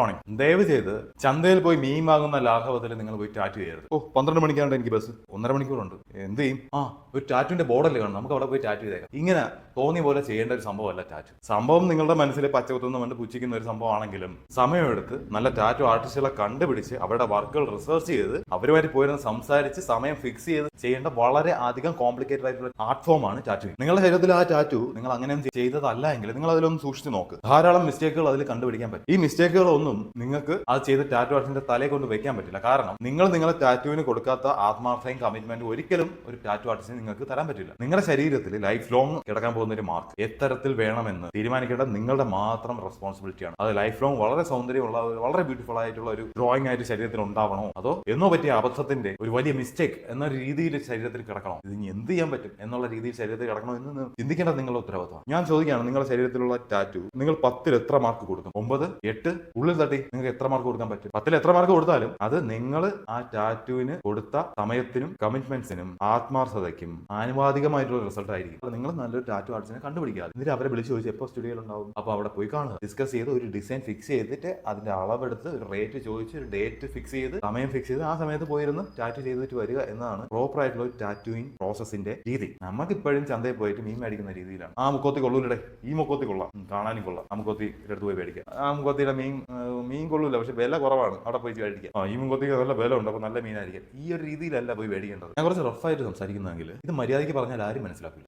Morning. ദയവ് ചെയ്ത് ചന്തയിൽ പോയി മീൻ വാങ്ങുന്ന ലാഘവത്തിൽ നിങ്ങൾ പോയി ടാറ്റു ചെയ്യരുത്. 12 മണിക്കാണ്ട് എനിക്ക് ബസ്, 1.5 മണിക്കൂറുണ്ട്. എന്ത് ചെയ്യും? ഒരു ടാറ്റുവിന്റെ ബോർഡല്ലേ കാണും, നമുക്ക് അവിടെ പോയി ടാറ്റു ചെയ്തേക്കാം. ഇങ്ങനെ തോന്നിയ പോലെ ചെയ്യേണ്ട ഒരു സംഭവമല്ല ടാറ്റു. സംഭവം നിങ്ങളുടെ മനസ്സിൽ പച്ചകുത്തുന്ന കൊണ്ട് പുച്ഛിക്കുന്ന ഒരു സംഭവമാണെങ്കിലും സമയമെടുത്ത് നല്ല ടാറ്റു ആർട്ടിസ്റ്റുകളെ കണ്ടുപിടിച്ച് അവരുടെ വർക്കുകൾ റിസർച്ച് ചെയ്ത് അവരുമായിട്ട് പോയിരുന്ന് സംസാരിച്ച് സമയം ഫിക്സ് ചെയ്ത് ചെയ്യേണ്ട വളരെ അധികം കോംപ്ലിക്കേറ്റഡ് ആയിട്ടുള്ള ആർട്ട് ഫോമാണ് ടാറ്റു. നിങ്ങളുടെ ശരീരത്തിൽ ആ ടാറ്റു നിങ്ങൾ അങ്ങനെ ചെയ്തതല്ല എങ്കിൽ നിങ്ങൾ അതിലൊന്ന് സൂക്ഷിച്ച് നോക്ക്. ധാരാളം മിസ്റ്റേക്കുകൾ അതിൽ കണ്ടുപിടിക്കാൻ പറ്റും. ഈ മിസ്റ്റേക്കുകളൊന്നും നിങ്ങൾക്ക് അത് ചെയ്ത് ടാറ്റു ആർട്ടിസ്റ്റിന്റെ തലയെ കൊണ്ട് വെക്കാൻ പറ്റില്ല. കാരണം നിങ്ങൾ നിങ്ങളുടെ ടാറ്റുവിന് കൊടുക്കാത്ത ആത്മാർത്ഥയും കമ്മിറ്റ്മെന്റ് ഒരിക്കലും ഒരു ടാറ്റു ആർട്ടിസ്റ്റിന് നിങ്ങൾക്ക് തരാൻ പറ്റില്ല. നിങ്ങളുടെ ശരീരത്തിൽ ലൈഫ് ലോങ് കിടക്കാൻ പോകുന്ന ഒരു മാർക്ക് എത്തരത്തിൽ വേണമെന്ന് തീരുമാനിക്കേണ്ടത് നിങ്ങളുടെ മാത്രം റെസ്പോൺസിബിലിറ്റിയാണ്. അത് ലൈഫ് ലോങ് വളരെ സൗന്ദര്യമുള്ള വളരെ ബ്യൂട്ടിഫുൾ ആയിട്ടുള്ള ഒരു ഡ്രോയിങ് ആയിട്ട് ശരീരത്തിൽ ഉണ്ടാവണോ, അതോ എന്നോ പറ്റിയ അബദ്ധത്തിന്റെ ഒരു വലിയ മിസ്റ്റേക്ക് എന്ന രീതിയിൽ ശരീരത്തിൽ കിടക്കണോ, ഇത് ഇനി എന്ത് ചെയ്യാൻ പറ്റും എന്നുള്ള രീതിയിൽ ശരീരത്തിൽ കിടക്കണോ എന്ന് ചിന്തിക്കേണ്ടത് നിങ്ങളുടെ ഉത്തരവാദിത്തമാണ്. ഞാൻ ചോദിക്കുകയാണ്, നിങ്ങളുടെ ശരീരത്തിലുള്ള ടാറ്റു നിങ്ങൾ 10ൽ എത്ര മാർക്ക് കൊടുക്കും? 9, 8 ഉള്ളിൽ തട്ടി നിങ്ങൾക്ക് എത്ര മാർക്ക് കൊടുക്കാൻ പറ്റും? 10ൽ എത്ര മാർക്ക് കൊടുത്താലും അത് നിങ്ങൾ ആ ടാറ്റുവിന് കൊടുത്ത സമയത്തിനും കമ്മിറ്റ്മെന്റ്സിനും ആത്മാർത്ഥതയ്ക്കും ആനുപാതികമായിട്ടുള്ള റിസൾട്ട് ആയിരിക്കും. നിങ്ങൾ നല്ലൊരു ടാറ്റു ആർട്ടിസ്റ്റിനെ കണ്ടുപിടിക്കാതെ എന്നിട്ട് അവരെ വിളിച്ച് ചോദിച്ചു എപ്പോൾ സ്റ്റുഡിയോയിൽ ഉണ്ടാവും, അപ്പോൾ അവിടെ പോയി കാണുക, ഡിസ്കസ് ചെയ്ത് ഒരു ഡിസൈൻ ഫിക്സ് ചെയ്തിട്ട് അതിന്റെ അളവെടുത്ത് ഒരു റേറ്റ് ചോദിച്ച് ഒരു ഡേറ്റ് ഫിക്സ് ചെയ്ത് സമയം ഫിക്സ് ചെയ്ത് ആ സമയത്ത് പോയിരുന്ന് ടാറ്റു ചെയ്തിട്ട് വരിക എന്നതാണ് പ്രോപ്പർ ആയിട്ടുള്ള ഒരു ടാറ്റുവിങ് പ്രോസസിന്റെ രീതി. നമുക്ക് ഇപ്പോഴും ചന്തയിൽ പോയിട്ട് മീൻ മേടിക്കുന്ന രീതിയിലാണ്. ആ മുക്കോത്തി കൊള്ളൂലേ, ഈ മുക്കോത്തി കൊള്ളാം, കാണാനും കൊള്ളാം, ആ മുക്കോത്തി എടുത്ത് പോയി മേടിക്കാം. ആ മുക്കോത്തിയുടെ മീൻ കൊള്ളൂല, പക്ഷെ വില കുറവാണ്, അവിടെ പോയി മേടിക്കാം. ഈ മുക്കോത്തിക്ക് നല്ല വില ഉണ്ട്, അപ്പൊ നല്ല മീനായിരിക്കും. ഈ ഒരു രീതിയിലല്ല പോയി മേടിക്കേണ്ടത്. ഞാൻ കുറച്ച് റഫായിട്ട് സംസാരിക്കുന്നതെങ്കിൽ ഇത് മര്യാദയ്ക്ക് പറഞ്ഞാൽ ആരും മനസ്സിലാക്കില്ല.